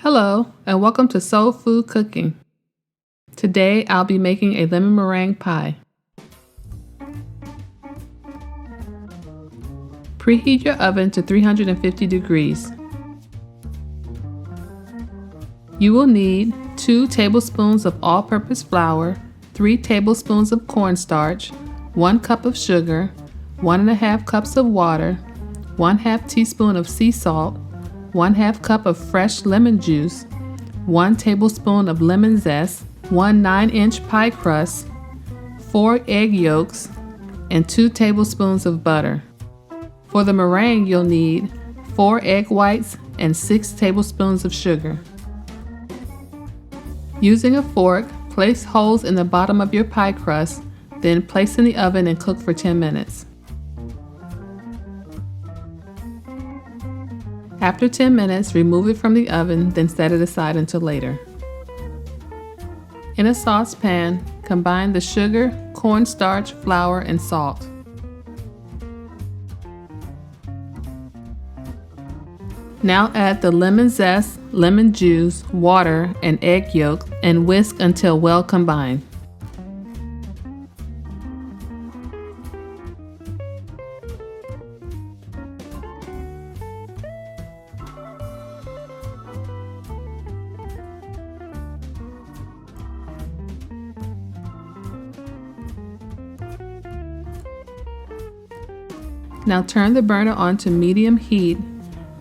Hello, and welcome to Soul Food Cooking. Today I'll be making a lemon meringue pie. Preheat your oven to 350 degrees. You will need 2 tablespoons of all-purpose flour, 3 tablespoons of cornstarch, 1 cup of sugar, 1½ cups of water, 1/2 teaspoon of sea salt, 1/2 cup of fresh lemon juice, 1 tablespoon of lemon zest, 1 9-inch pie crust, 4 egg yolks, and 2 tablespoons of butter. For the meringue, you'll need 4 egg whites and 6 tablespoons of sugar. Using a fork, place holes in the bottom of your pie crust, then place in the oven and cook for 10 minutes. After 10 minutes, remove it from the oven, then set it aside until later. In a saucepan, combine the sugar, cornstarch, flour, and salt. Now add the lemon zest, lemon juice, water, and egg yolk, and whisk until well combined. Now turn the burner on to medium heat,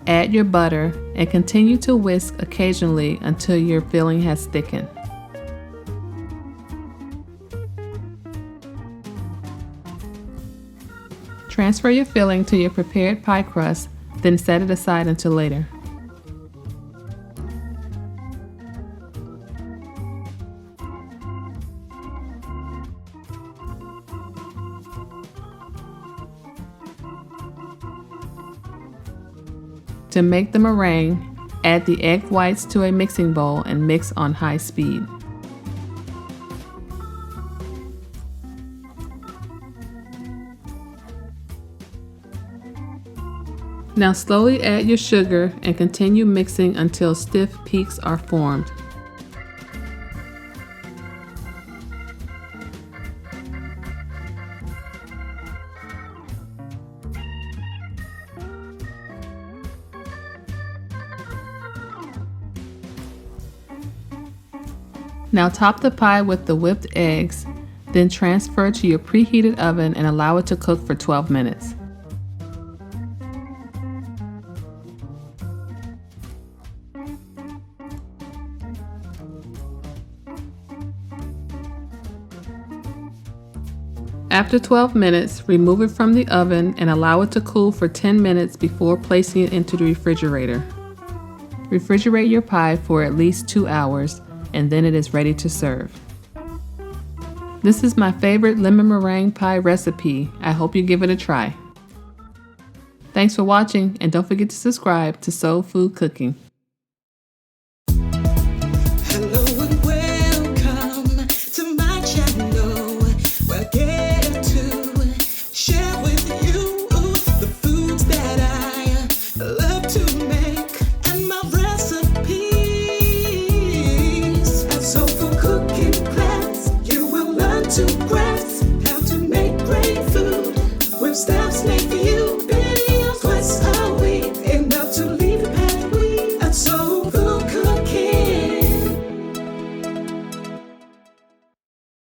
add your butter, and continue to whisk occasionally until your filling has thickened. Transfer your filling to your prepared pie crust, then set it aside until later. To make the meringue, add the egg whites to a mixing bowl and mix on high speed. Now slowly add your sugar and continue mixing until stiff peaks are formed. Now top the pie with the whipped eggs, then transfer to your preheated oven and allow it to cook for 12 minutes. After 12 minutes, remove it from the oven and allow it to cool for 10 minutes before placing it into the refrigerator. Refrigerate your pie for at least 2 hours, and then it is ready to serve. This is my favorite lemon meringue pie recipe. I hope you give it a try. Thanks for watching, and don't forget to subscribe to Soul Food Cooking. Hello and welcome to my channel, where I get to share with you the foods that I love to make and my recipes. So for cooking class, you will learn to grasp how to make great food with steps made for you.